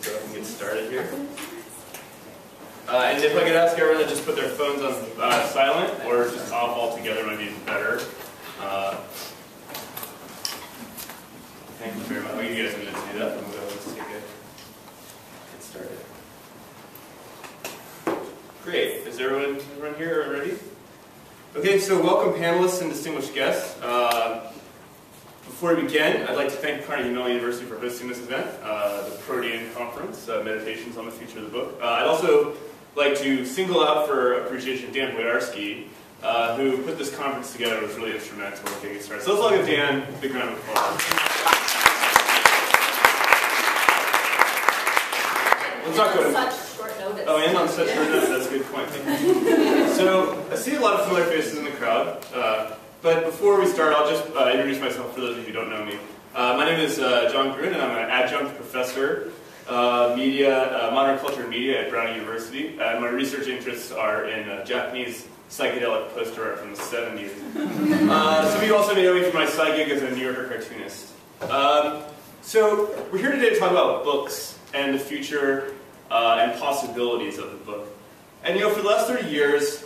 go ahead and get started here. And if I could ask everyone to just put their phones on silent or just off altogether, might be better. Thank you very much. I'll give you guys a minute to do that. Let's get started. Great. Is everyone here ready? Okay, so welcome panelists and distinguished guests. Before we begin, I'd like to thank Carnegie Mellon University for hosting this event, the Protean conference, Meditations on the Future of the Book. I'd also like to single out for appreciation Dan Wojdarski, who put this conference together, was really instrumental in getting it started. So let's all give Dan a big round of applause. Let's not go to such short notice. Oh, and on such short notice, that's a good point. So, I see a lot of familiar faces in the crowd, but before we start, I'll just introduce myself for those of you who don't know me. My name is John Gruen, and I'm an adjunct professor, modern culture and media at Brown University. My research interests are in Japanese psychedelic poster art from the 70s. Some of you also may know me from my side gig as a New Yorker cartoonist. So, we're here today to talk about books and the future and possibilities of the book. And for the last 30 years,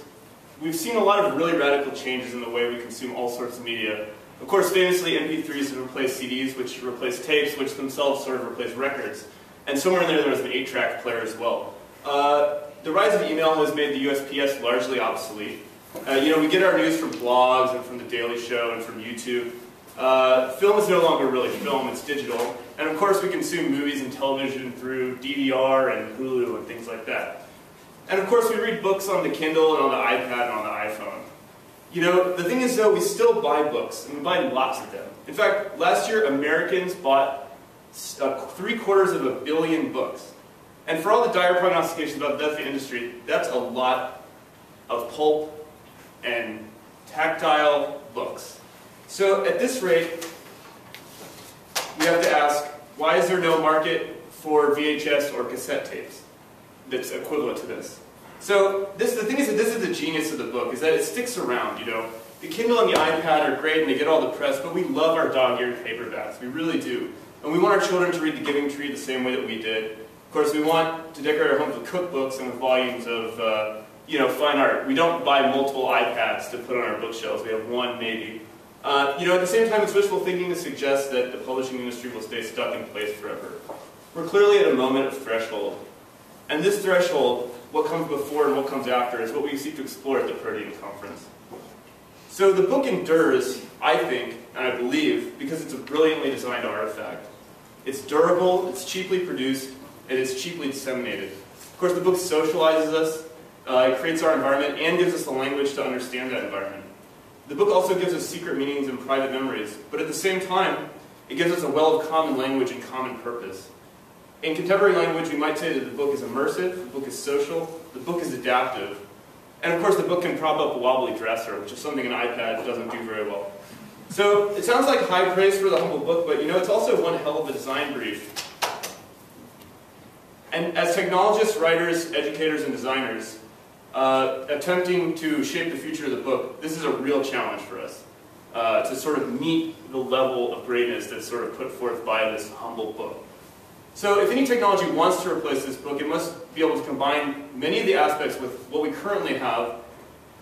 we've seen a lot of really radical changes in the way we consume all sorts of media. Of course, famously, MP3s have replaced CDs, which replaced tapes, which themselves sort of replaced records. And somewhere in there was an 8-track player as well. The rise of email has made the USPS largely obsolete. We get our news from blogs and from The Daily Show and from YouTube. Film is no longer really film, it's digital. And of course we consume movies and television through DVR and Hulu and things like that. And of course we read books on the Kindle and on the iPad and on the iPhone. The thing is though, we still buy books, and we buy lots of them. In fact, last year Americans bought 750 million books. And for all the dire prognostications about the death of the industry, that's a lot of pulp and tactile books. So at this rate, we have to ask, why is there no market for VHS or cassette tapes that's equivalent to this? So the thing is that this is the genius of the book, is that it sticks around, The Kindle and the iPad are great and they get all the press, but we love our dog-eared paperbacks, we really do. And we want our children to read The Giving Tree the same way that we did. Of course, we want to decorate our homes with cookbooks and with volumes of, fine art. We don't buy multiple iPads to put on our bookshelves, we have one maybe. At the same time, it's wishful thinking to suggest that the publishing industry will stay stuck in place forever. We're clearly at a moment of threshold. And this threshold, what comes before and what comes after, is what we seek to explore at the Protean conference. So the book endures, I think, and I believe, because it's a brilliantly designed artifact. It's durable, it's cheaply produced, and it's cheaply disseminated. Of course, the book socializes us, it creates our environment, and gives us the language to understand that environment. The book also gives us secret meanings and private memories, but at the same time, it gives us a well of common language and common purpose. In contemporary language, we might say that the book is immersive, the book is social, the book is adaptive, and of course the book can prop up a wobbly dresser, which is something an iPad doesn't do very well. So it sounds like high praise for the humble book, but it's also one hell of a design brief. And as technologists, writers, educators, and designers, attempting to shape the future of the book, this is a real challenge for us, to sort of meet the level of greatness that's sort of put forth by this humble book. So if any technology wants to replace this book, it must be able to combine many of the aspects with what we currently have,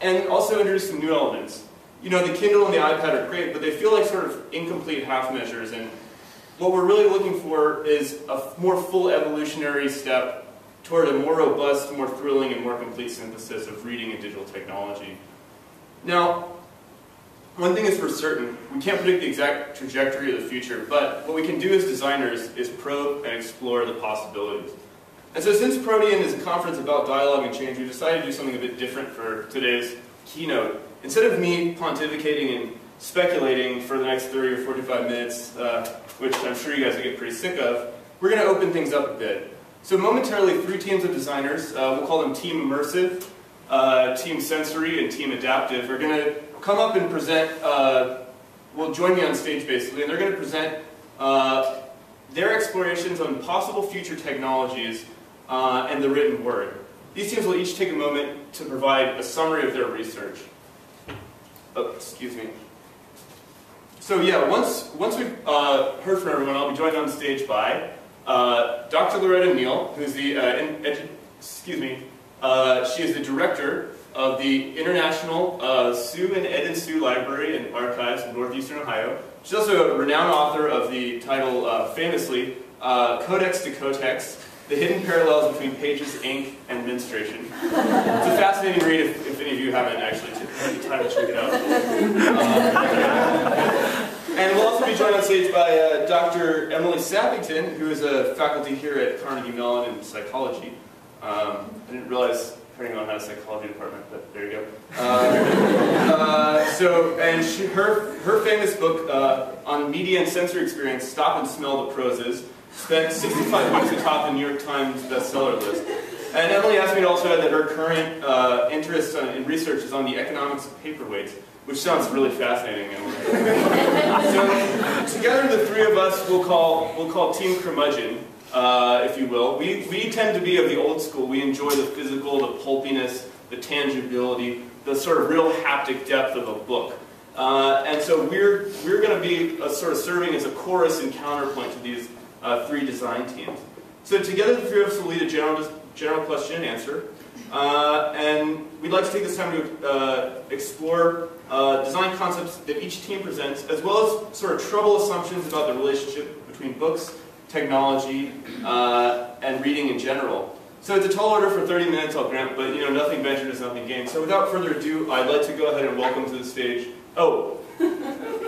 and also introduce some new elements. The Kindle and the iPad are great, but they feel like sort of incomplete half measures, and what we're really looking for is a more full evolutionary step toward a more robust, more thrilling, and more complete synthesis of reading and digital technology. Now, one thing is for certain, we can't predict the exact trajectory of the future, but what we can do as designers is probe and explore the possibilities. And so since Protean is a conference about dialogue and change, we decided to do something a bit different for today's keynote. Instead of me pontificating and speculating for the next 30 or 45 minutes, which I'm sure you guys will get pretty sick of, we're going to open things up a bit. So momentarily, 3 teams of designers, we'll call them Team Immersive, Team Sensory, and Team Adaptive, are going to come up and present, will join me on stage basically, and they're going to present their explorations on possible future technologies and the written word. These teams will each take a moment to provide a summary of their research. Oh, excuse me. So yeah, once we've heard from everyone, I'll be joined on stage by Dr. Loretta Neal, who's the, she is the director of the International Sue and Ed and Sue Library and Archives in Northeastern Ohio. She's also a renowned author of the title, famously, Codex to Cotex, The Hidden Parallels Between Pages, Ink, and Menstruation. It's a fascinating read if any of you haven't actually had the time to check it out. And we'll also be joined on stage by Dr. Emily Sappington, who is a faculty here at Carnegie Mellon in psychology. I didn't realize Carnegie Mellon had a psychology department, but there you go. Her famous book on media and sensory experience, Stop and Smell the Proses, spent 65 weeks atop the New York Times bestseller list. And Emily asked me to also add that her current interest in research is on the economics of paperweights, which sounds really fascinating. So together the three of us we'll call Team Curmudgeon, if you will. We tend to be of the old school. We enjoy the physical, the pulpiness, the tangibility, the sort of real haptic depth of a book. And so we're going to be sort of serving as a chorus and counterpoint to these three design teams. So together the three of us will lead a general question and answer. And we'd like to take this time to explore design concepts that each team presents, as well as sort of trouble assumptions about the relationship between books, technology, and reading in general. So it's a tall order for 30 minutes, I'll grant, but you know, nothing ventured is nothing gained. So without further ado, I'd like to go ahead and welcome to the stage,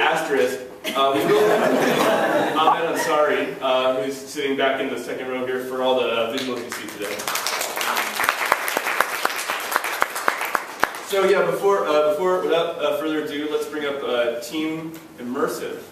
asterisk, we will have Ahmed Ansari, who's sitting back in the second row here for all the visuals you see today. So yeah, without further ado, let's bring up Team Immersive.